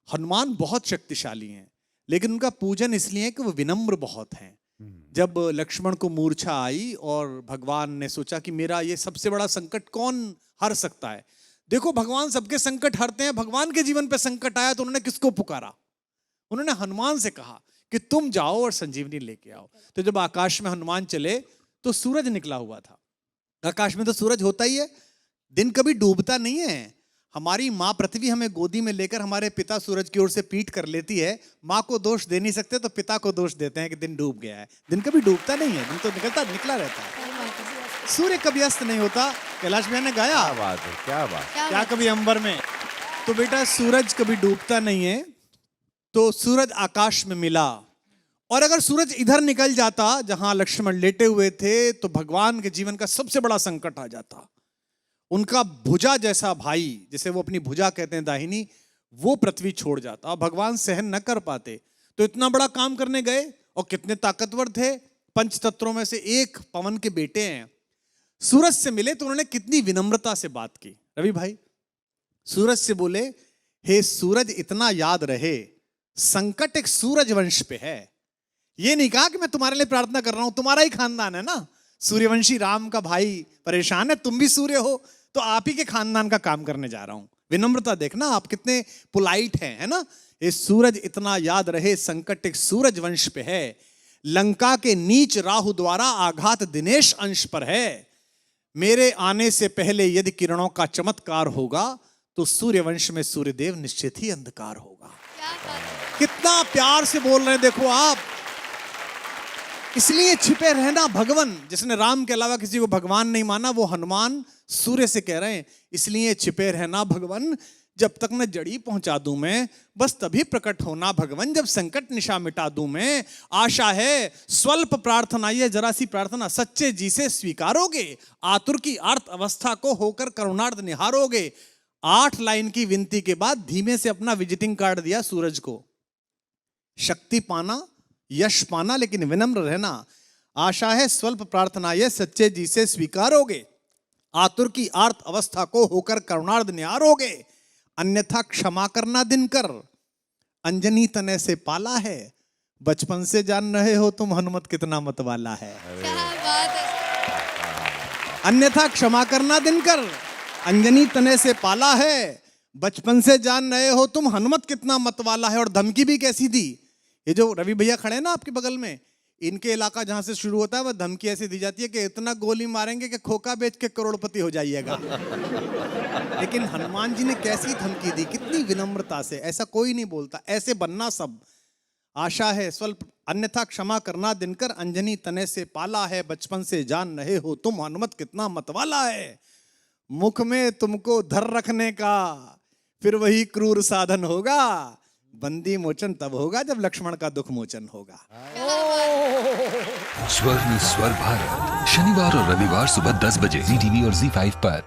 हनुमान बहुत शक्तिशाली हैं, लेकिन उनका पूजन इसलिए है कि वो विनम्र बहुत हैं। जब लक्ष्मण को मूर्छा आई और भगवान ने सोचा कि मेरा ये सबसे बड़ा संकट कौन हर सकता है। देखो भगवान सबके संकट हरते हैं, भगवान के जीवन पे संकट आया तो उन्होंने किसको पुकारा? उन्होंने हनुमान से कहा कि तुम जाओ और संजीवनी लेके आओ। तो जब आकाश में हनुमान चले तो सूरज निकला हुआ था। आकाश में तो सूरज होता ही है, दिन कभी डूबता नहीं है। हमारी माँ पृथ्वी हमें गोदी में लेकर हमारे पिता सूरज की ओर से पीठ कर लेती है। माँ को दोष दे नहीं सकते तो पिता को दोष देते हैं कि दिन डूब गया है। दिन कभी डूबता नहीं है, दिन तो निकला रहता है। सूर्य कभी अस्त नहीं होता। कैलाश भैया ने गाया, क्या बात है, क्या बात, क्या कभी अंबर में। तो बेटा सूरज कभी डूबता नहीं है। तो सूरज आकाश में मिला, और अगर सूरज इधर निकल जाता जहां लक्ष्मण लेटे हुए थे तो भगवान के जीवन का सबसे बड़ा संकट आ जाता। उनका भुजा जैसा भाई, जिसे वो अपनी भुजा कहते हैं दाहिनी, वो पृथ्वी छोड़ जाता। भगवान सहन न कर पाते तो इतना बड़ा काम करने गए, और कितने ताकतवर थे। पंच तत्वों में से एक पवन के बेटे हैं। सूरज से मिले तो उन्होंने कितनी विनम्रता से बात की। रवि भाई सूरज से बोले, हे सूरज इतना याद रहे संकट एक सूरज वंश पे है। ये नहीं कहा कि मैं तुम्हारे लिए प्रार्थना कर रहा हूं, तुम्हारा ही खानदान है ना, सूर्यवंशी राम का भाई परेशान है, तुम भी सूर्य हो तो आप ही के खानदान का काम करने जा रहा हूं। विनम्रता देखना आप कितने पोलाइट हैं, है ना। ये सूरज इतना याद रहे संकट एक सूरज वंश पे है, लंका के नीच राहु द्वारा आघात दिनेश अंश पर है। मेरे आने से पहले यदि किरणों का चमत्कार होगा तो सूर्यवंश में सूर्यदेव निश्चित ही अंधकार होगा। कितना प्यार से बोल रहे हैं देखो आप। इसलिए छिपे रहना भगवान। जिसने राम के अलावा किसी को भगवान नहीं माना वो हनुमान सूर्य से कह रहे हैं, इसलिए छिपे रहना भगवान, जब तक न जड़ी पहुंचा दूं मैं, बस तभी प्रकट होना भगवान, जब संकट निशा मिटा दूं मैं। आशा है स्वल्प प्रार्थना, ये जरा सी प्रार्थना सच्चे जी से स्वीकारोगे, आतुर की आर्त अवस्था को होकर करुणार्थ निहारोगे। 8 लाइन की विनती के बाद धीमे से अपना विजिटिंग कार्ड दिया सूरज को। शक्ति पाना, यश पाना, लेकिन विनम्र रहना। आशा है स्वल्प प्रार्थना ये सच्चे जी से स्वीकारोगे, आतुर की आर्त अवस्था को होकर करुणार्थ निहारोगे। अन्यथा क्षमा करना दिनकर, अंजनी तने से पाला है, बचपन से जान रहे हो तुम हनुमत कितना मतवाला है। क्या बात है। अन्यथा क्षमा करना दिनकर, अंजनी तने से पाला है, बचपन से जान रहे हो तुम हनुमत कितना मतवाला है। और धमकी भी कैसी दी। ये जो रवि भैया खड़े हैं ना आपके बगल में, इनके इलाका जहां से शुरू होता है वह धमकी ऐसी दी जाती है कि इतना गोली मारेंगे कि खोखा बेच के करोड़पति हो जाइएगा। लेकिन हनुमान जी ने कैसी धमकी दी, कितनी विनम्रता से। ऐसा कोई नहीं बोलता, ऐसे बनना सब। आशा है स्वल्प, अन्यथा क्षमा करना दिनकर, अंजनी तने से पाला है, बचपन से जान रहे हो तुम हनुमत कितना मतवाला है। मुख में तुमको धर रखने का फिर वही क्रूर साधन होगा, बंदी मोचन तब होगा जब लक्ष्मण का दुख मोचन होगा। स्वर में स्वर भारत, शनिवार और रविवार सुबह 10 बजे ZTV और ZEE5 पर।